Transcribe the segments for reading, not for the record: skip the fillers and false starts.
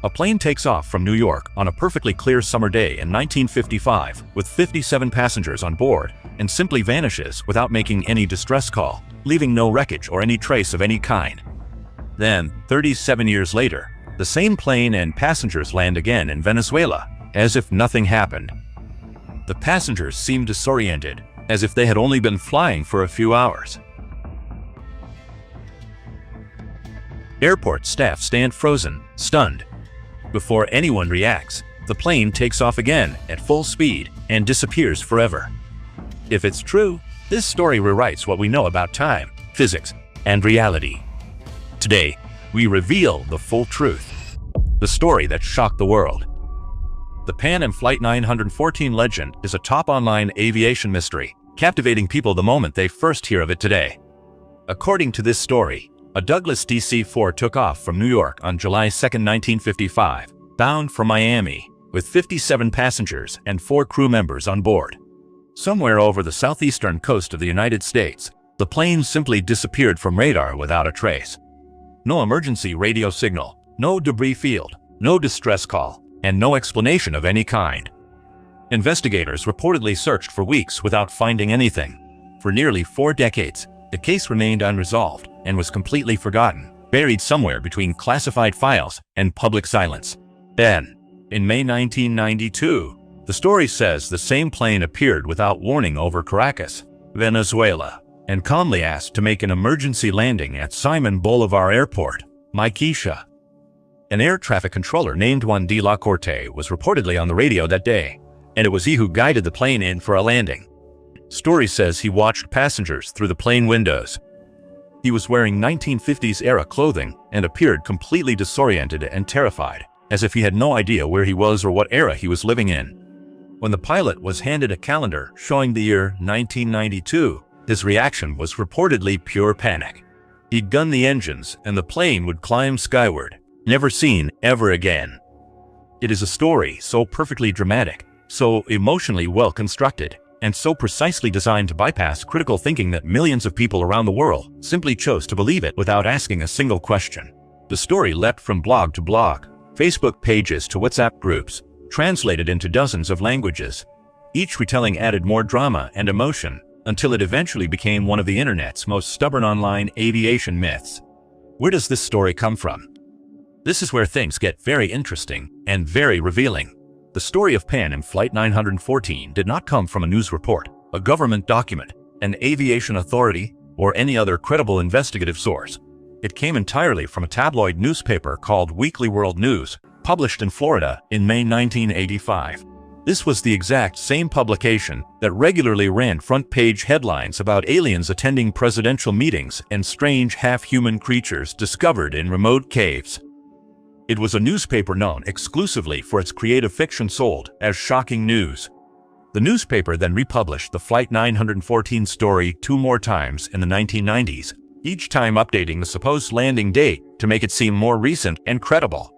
A plane takes off from New York on a perfectly clear summer day in 1955 with 57 passengers on board and simply vanishes without making any distress call, leaving no wreckage or any trace of any kind. Then, 37 years later, the same plane and passengers land again in Venezuela, as if nothing happened. The passengers seem disoriented, as if they had only been flying for a few hours. Airport staff stand frozen, stunned. Before anyone reacts, the plane takes off again at full speed and disappears forever. If it's true, this story rewrites what we know about time, physics, and reality. Today, we reveal the full truth, the story that shocked the world. The Pan Am Flight 914 legend is a top online aviation mystery, captivating people the moment they first hear of it today. According to this story, a Douglas DC-4 took off from New York on July 2, 1955, bound for Miami, with 57 passengers and 4 crew members on board. Somewhere over the southeastern coast of the United States, the plane simply disappeared from radar without a trace. No emergency radio signal, no debris field, no distress call, and no explanation of any kind. Investigators reportedly searched for weeks without finding anything. For nearly 4 decades, the case remained unresolved and was completely forgotten, buried somewhere between classified files and public silence. Then, in May 1992, the story says the same plane appeared without warning over Caracas, Venezuela, and calmly asked to make an emergency landing at Simon Bolivar Airport, Maiquetía. An air traffic controller named Juan de la Corte was reportedly on the radio that day, and it was he who guided the plane in for a landing. Story says he watched passengers through the plane windows. He was wearing 1950s-era clothing and appeared completely disoriented and terrified, as if he had no idea where he was or what era he was living in. When the pilot was handed a calendar showing the year 1992, his reaction was reportedly pure panic. He'd gun the engines and the plane would climb skyward, never seen ever again. It is a story so perfectly dramatic, so emotionally well constructed, and so precisely designed to bypass critical thinking that millions of people around the world simply chose to believe it without asking a single question. The story leapt from blog to blog, Facebook pages to WhatsApp groups, translated into dozens of languages. Each retelling added more drama and emotion until it eventually became one of the internet's most stubborn online aviation myths. Where does this story come from? This is where things get very interesting and very revealing. The story of Pan Am Flight 914 did not come from a news report, a government document, an aviation authority, or any other credible investigative source. It came entirely from a tabloid newspaper called Weekly World News, published in Florida in May 1985. This was the exact same publication that regularly ran front-page headlines about aliens attending presidential meetings and strange half-human creatures discovered in remote caves. It was a newspaper known exclusively for its creative fiction sold as shocking news. The newspaper then republished the Flight 914 story 2 more times in the 1990s, each time updating the supposed landing date to make it seem more recent and credible.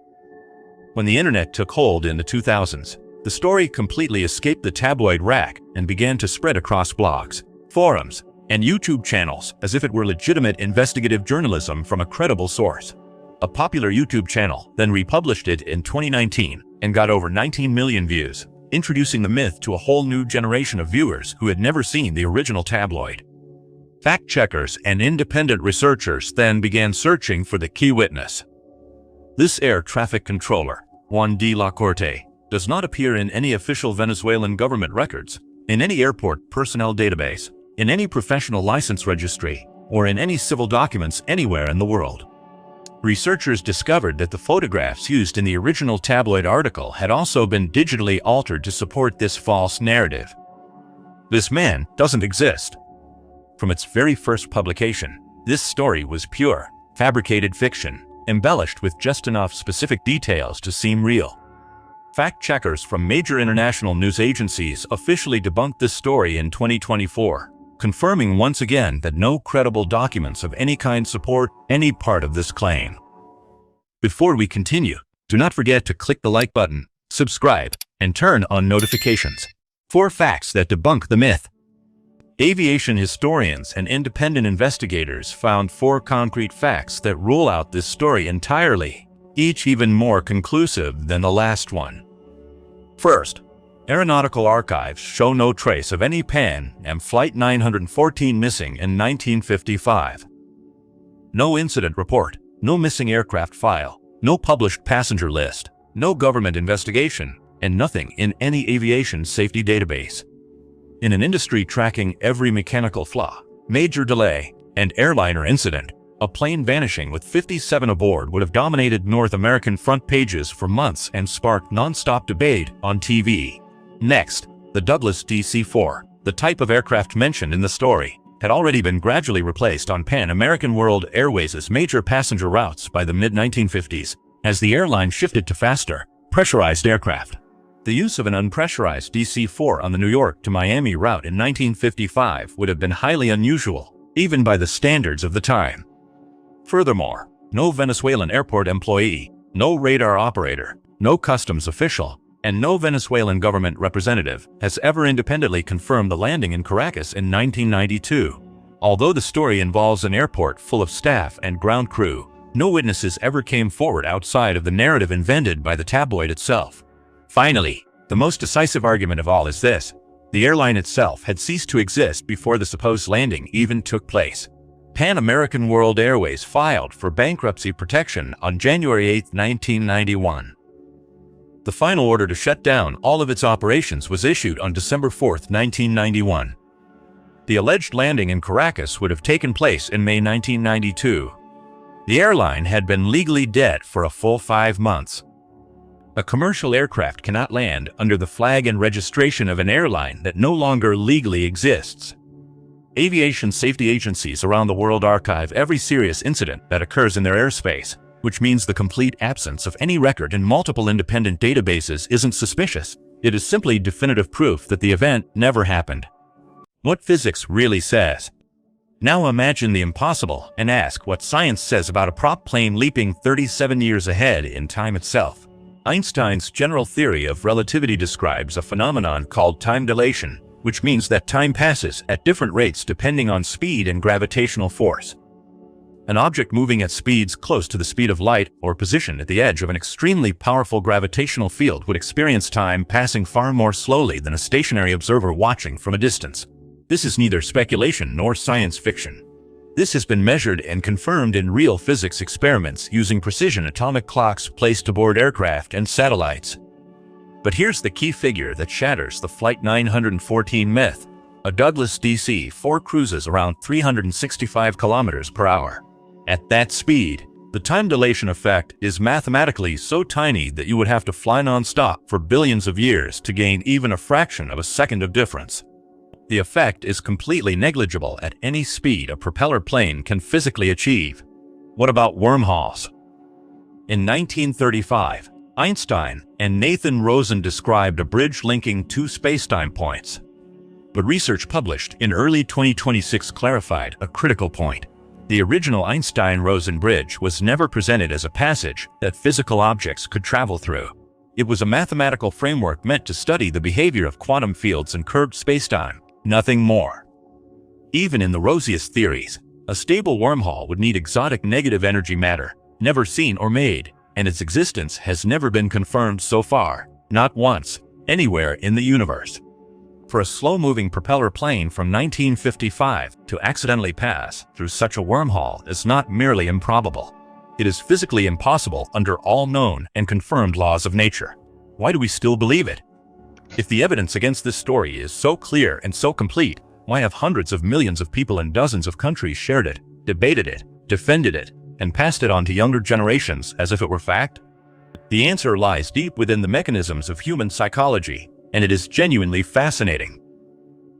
When the internet took hold in the 2000s, the story completely escaped the tabloid rack and began to spread across blogs, forums, and YouTube channels as if it were legitimate investigative journalism from a credible source. A popular YouTube channel then republished it in 2019 and got over 19 million views, introducing the myth to a whole new generation of viewers who had never seen the original tabloid. Fact-checkers and independent researchers then began searching for the key witness. This air traffic controller, Juan de la Corte, does not appear in any official Venezuelan government records, in any airport personnel database, in any professional license registry, or in any civil documents anywhere in the world. Researchers discovered that the photographs used in the original tabloid article had also been digitally altered to support this false narrative. This man doesn't exist. From its very first publication, this story was pure, fabricated fiction, embellished with just enough specific details to seem real. Fact-checkers from major international news agencies officially debunked this story in 2024, confirming once again that no credible documents of any kind support any part of this claim. Before we continue, do not forget to click the like button, subscribe, and turn on notifications. 4 facts that debunk the myth. Aviation historians and independent investigators found 4 concrete facts that rule out this story entirely. each even more conclusive than the last one. First, aeronautical archives show no trace of any Pan Am Flight 914 missing in 1955. No incident report, no missing aircraft file, no published passenger list, no government investigation, and nothing in any aviation safety database. In an industry tracking every mechanical flaw, major delay, and airliner incident, a plane vanishing with 57 aboard would have dominated North American front pages for months and sparked non-stop debate on TV. Next, the Douglas DC-4, the type of aircraft mentioned in the story, had already been gradually replaced on Pan American World Airways' major passenger routes by the mid-1950s, as the airline shifted to faster, pressurized aircraft. The use of an unpressurized DC-4 on the New York to Miami route in 1955 would have been highly unusual, even by the standards of the time. Furthermore, no Venezuelan airport employee, no radar operator, no customs official, and no Venezuelan government representative has ever independently confirmed the landing in Caracas in 1992. Although the story involves an airport full of staff and ground crew, no witnesses ever came forward outside of the narrative invented by the tabloid itself. Finally, the most decisive argument of all is this: the airline itself had ceased to exist before the supposed landing even took place. Pan American World Airways filed for bankruptcy protection on January 8, 1991. The final order to shut down all of its operations was issued on December 4, 1991. The alleged landing in Caracas would have taken place in May 1992. The airline had been legally dead for a full 5 months. A commercial aircraft cannot land under the flag and registration of an airline that no longer legally exists. Aviation safety agencies around the world archive every serious incident that occurs in their airspace, which means the complete absence of any record in multiple independent databases isn't suspicious. It is simply definitive proof that the event never happened. What physics really says. Now imagine the impossible and ask what science says about a prop plane leaping 37 years ahead in time itself. Einstein's general theory of relativity describes a phenomenon called time dilation, which means that time passes at different rates depending on speed and gravitational force. An object moving at speeds close to the speed of light or positioned at the edge of an extremely powerful gravitational field would experience time passing far more slowly than a stationary observer watching from a distance. This is neither speculation nor science fiction. This has been measured and confirmed in real physics experiments using precision atomic clocks placed aboard aircraft and satellites. But here's the key figure that shatters the Flight 914 myth. A Douglas DC-4 cruises around 365 kilometers per hour. At that speed, the time dilation effect is mathematically so tiny that you would have to fly non-stop for billions of years to gain even a fraction of a second of difference. The effect is completely negligible at any speed a propeller plane can physically achieve. What about wormholes? In 1935, Einstein and Nathan Rosen described a bridge linking two spacetime points. But research published in early 2026 clarified a critical point. The original Einstein-Rosen bridge was never presented as a passage that physical objects could travel through. It was a mathematical framework meant to study the behavior of quantum fields and curved spacetime, nothing more. Even in the rosiest theories, a stable wormhole would need exotic negative energy matter, never seen or made, and its existence has never been confirmed so far, not once, anywhere in the universe. For a slow-moving propeller plane from 1955 to accidentally pass through such a wormhole is not merely improbable. It is physically impossible under all known and confirmed laws of nature. Why do we still believe it? If the evidence against this story is so clear and so complete, why have hundreds of millions of people in dozens of countries shared it, debated it, defended it, and passed it on to younger generations as if it were fact? The answer lies deep within the mechanisms of human psychology, and it is genuinely fascinating.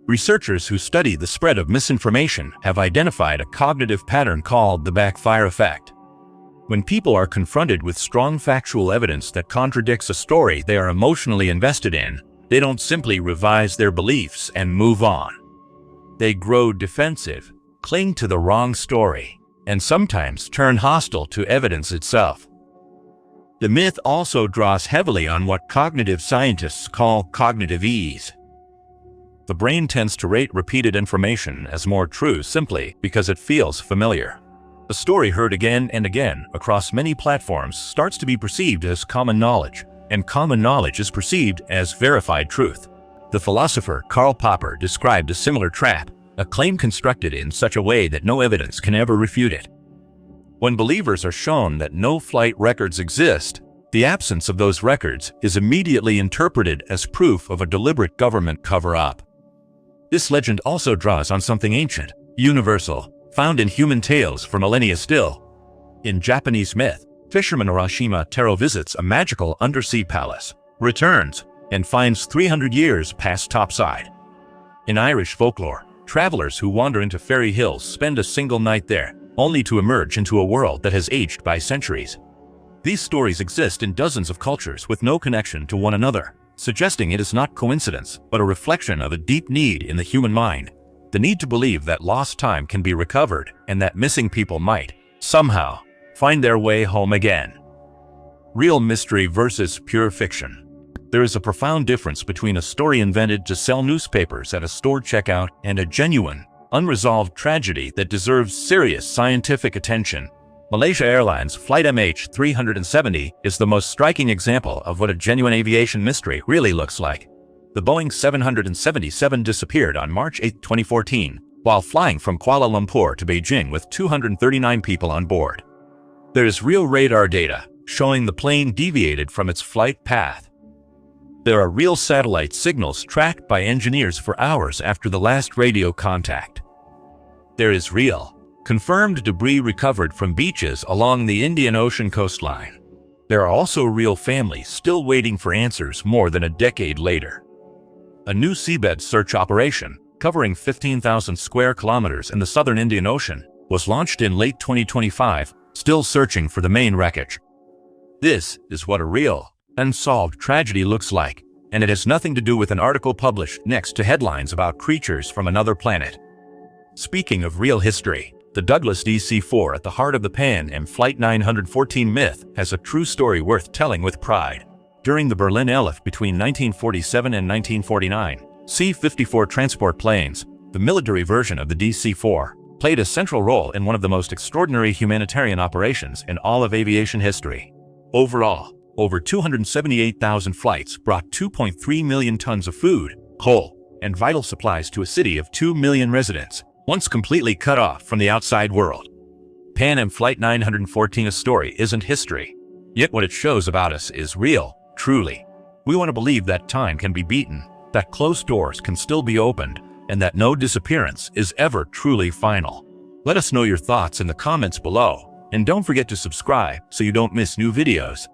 Researchers who study the spread of misinformation have identified a cognitive pattern called the backfire effect. When people are confronted with strong factual evidence that contradicts a story they are emotionally invested in, they don't simply revise their beliefs and move on. They grow defensive, cling to the wrong story, and sometimes turn hostile to evidence itself. The myth also draws heavily on what cognitive scientists call cognitive ease. The brain tends to rate repeated information as more true simply because it feels familiar. A story heard again and again across many platforms starts to be perceived as common knowledge, and common knowledge is perceived as verified truth. The philosopher Karl Popper described a similar trap, a claim constructed in such a way that no evidence can ever refute it. When believers are shown that no flight records exist, the absence of those records is immediately interpreted as proof of a deliberate government cover-up. This legend also draws on something ancient, universal, found in human tales for millennia still. In Japanese myth, fisherman Urashima Taro visits a magical undersea palace, returns, and finds 300 years past topside. In Irish folklore, travelers who wander into fairy hills spend a single night there, only to emerge into a world that has aged by centuries. These stories exist in dozens of cultures with no connection to one another, suggesting it is not coincidence, but a reflection of a deep need in the human mind. The need to believe that lost time can be recovered and that missing people might, somehow, find their way home again. Real mystery versus pure fiction. There is a profound difference between a story invented to sell newspapers at a store checkout and a genuine, unresolved tragedy that deserves serious scientific attention. Malaysia Airlines Flight MH370 is the most striking example of what a genuine aviation mystery really looks like. The Boeing 777 disappeared on March 8, 2014, while flying from Kuala Lumpur to Beijing with 239 people on board. There is real radar data showing the plane deviated from its flight path. There are real satellite signals tracked by engineers for hours after the last radio contact. There is real, confirmed debris recovered from beaches along the Indian Ocean coastline. There are also real families still waiting for answers more than a decade later. A new seabed search operation, covering 15,000 square kilometers in the southern Indian Ocean, was launched in late 2025, still searching for the main wreckage. This is what a real, unsolved tragedy looks like, and it has nothing to do with an article published next to headlines about creatures from another planet. Speaking of real history, the Douglas DC-4 at the heart of the Pan Am Flight 914 myth has a true story worth telling with pride. During the Berlin Elif between 1947 and 1949, C-54 transport planes, the military version of the DC-4, played a central role in one of the most extraordinary humanitarian operations in all of aviation history. Overall, over 278,000 flights brought 2.3 million tons of food, coal, and vital supplies to a city of 2 million residents, once completely cut off from the outside world. Pan Am Flight 914 story isn't history, yet what it shows about us is real, truly. We want to believe that time can be beaten, that closed doors can still be opened, and that no disappearance is ever truly final. Let us know your thoughts in the comments below, and don't forget to subscribe so you don't miss new videos.